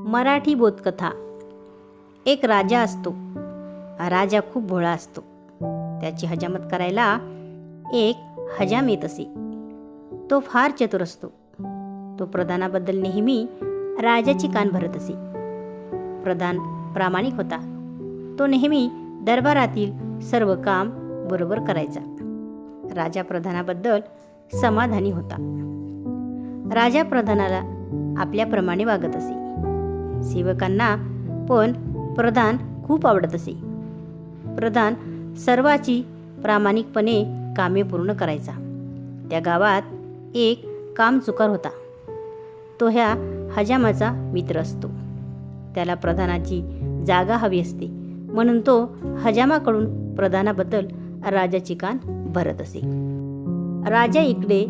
मराठी बोधकथा. एक राजा असतो. राजा खूप भोळा असतो. त्याची हजामत करायला एक हजाम येत असे. तो फार चतुर असतो. तो प्रधानाबद्दल नेहमी राजाची कान भरत असे. प्रधान प्रामाणिक होता. तो नेहमी दरबारातील सर्व काम बरोबर करायचा. राजा प्रधानाबद्दल समाधानी होता. राजा प्रधानाला आपल्याप्रमाणे वागत असे. सेवकांना पण प्रधान खूप आवडत असे. प्रधान सर्वाची प्रामाणिकपणे कामे पूर्ण करायचा. त्या गावात एक कामचुकार होता. तो ह्या हजामाचा मित्र असतो. त्याला प्रधानाची जागा हवी असते, म्हणून तो हजामाकडून प्रधानाबद्दल राजाची कान भरत असे. राजा इकडे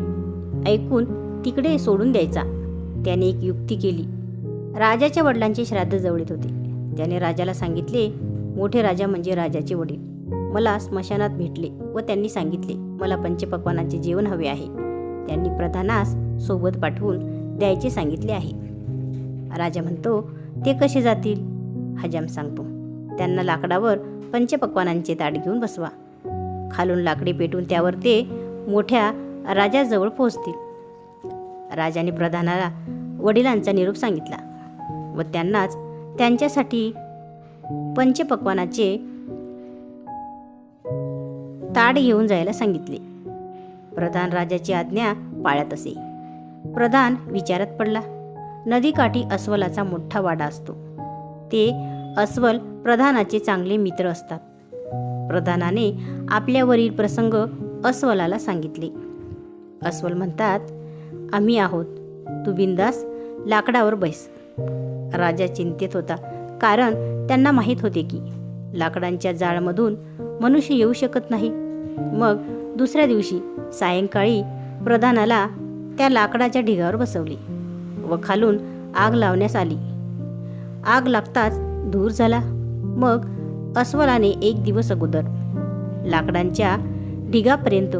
ऐकून तिकडे सोडून द्यायचा. त्याने एक युक्ती केली. राजाच्या वडिलांचे श्राद्ध जवळीत होते. त्याने राजाला सांगितले, मोठे राजा म्हणजे राजाचे वडील मला स्मशानात भेटले व त्यांनी सांगितले मला पंचपक्वानाचे जेवण हवे आहे. त्यांनी प्रधानास सोबत पाठवून द्यायचे सांगितले आहे. राजा म्हणतो, ते कसे जातील? हजाम सांगतो, त्यांना लाकडावर पंचपक्वानांचे ताट घेऊन बसवा. खालून लाकडे पेटून त्यावर ते मोठ्या राजाजवळ पोहोचतील. राजाने प्रधानाला वडिलांचा निरोप सांगितला व त्यांनाच त्यांच्यासाठी पंचपक्वानाचे ताट घेऊन जायला सांगितले. प्रधान राजाची आज्ञा पाळत असे. प्रधान विचारात पडला. नदीकाठी अस्वलाचा मोठा वाडा असतो. ते अस्वल प्रधानाचे चांगले मित्र असतात. प्रधानाने आपल्यावरील प्रसंग अस्वलाला सांगितले. अस्वल म्हणतात, आम्ही आहोत, तू बिंदास लाकडावर बैस. राजा चिंतेत होता, कारण त्यांना माहीत होते की लाकडांच्या जाळमधून मनुष्य येऊ शकत नाही. मग दुसऱ्या दिवशी सायंकाळी प्रधानाला त्या लाकडाच्या ढिगावर बसवले व खालून आग लावण्यास आली. आग लागताच धूर झाला. मग अस्वलाने एक दिवस अगोदर लाकडांच्या ढिगापर्यंत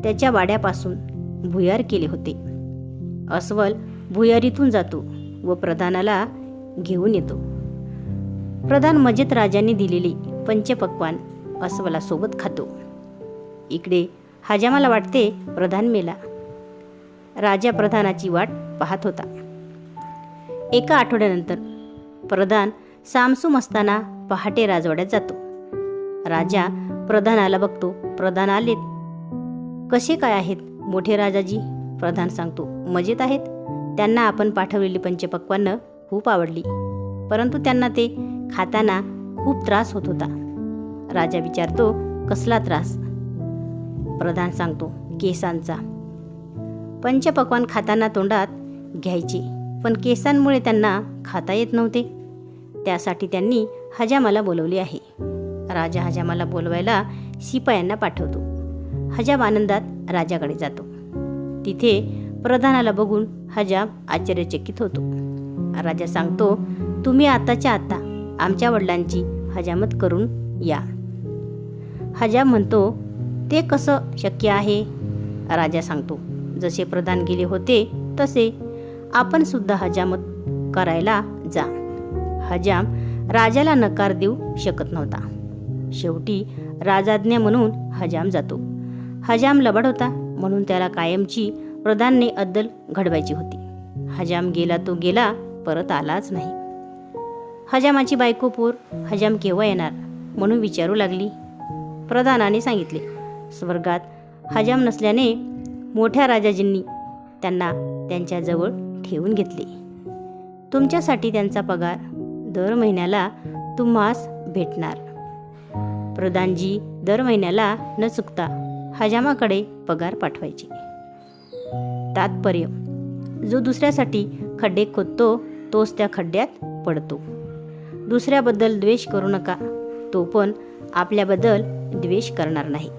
त्याच्या वाड्यापासून भुयार केले होते. अस्वल भुयारीतून जातो व प्रधानाला घेऊन येतो. प्रधान मजेत राजांनी दिलेले पंचपक्वान अस्वलासोबत खातो. इकडे हजामाला वाटते प्रधान मेला. राजा प्रधानाची वाट पाहत होता. एका आठवड्यानंतर प्रधान सामसूम असताना पहाटे राजवाड्यात जातो. राजा प्रधानाला बघतो. प्रधान आलेत. कसे काय आहेत मोठे राजाजी? प्रधान सांगतो, मजेत आहेत. त्यांना आपण पाठवलेली पंचपक्वान्न खूप आवडली, परंतु त्यांना ते खाताना खूप त्रास होत होता. राजा विचारतो, कसला त्रास? प्रधान सांगतो, केसांचा. पंचपक्वान्न खाताना तोंडात घ्यायचे, पण केसांमुळे त्यांना खाता येत नव्हते. त्यासाठी त्यांनी हजामाला बोलवले आहे. राजा हजामाला बोलवायला शिपायांना पाठवतो. हजाम आनंदात राजाकडे जातो. तिथे प्रधानाला बघून हजाम आश्चर्यचकित होतो. राजा सांगतो, तुम्ही आताच्या आता आमच्या वडिलांची हजामत करून या. हजाम म्हणतो, ते कसं शक्य आहे? राजा सांगतो, जसे प्रधान गेले होते तसे आपण सुद्धा हजामत करायला जा. हजाम राजाला नकार देऊ शकत नव्हता. शेवटी राजाज्ञा म्हणून हजाम जातो. हजाम लबाड होता, म्हणून त्याला कायमची प्रधानने अद्दल घडवायची होती. हजाम गेला तो गेला, परत आलाच नाही. हजामाची बायको पोर हजाम केव्हा येणार म्हणून विचारू लागली. प्रधानाने सांगितले, स्वर्गात हजाम नसल्याने मोठ्या राजाजींनी त्यांना त्यांच्याजवळ ठेवून घेतले. तुमच्यासाठी त्यांचा पगार दर महिन्याला तुम्हास भेटणार. प्रधानजी दर महिन्याला न चुकता हजामाकडे पगार पाठवायचे. तात्पर्य, जो दुसऱ्यासाठी खड्डे खोदतो तोच त्या खड्ड्यात पडतो. दुसऱ्याबद्दल द्वेष करू नका, तो पण आपल्याबद्दल द्वेष करणार नाही.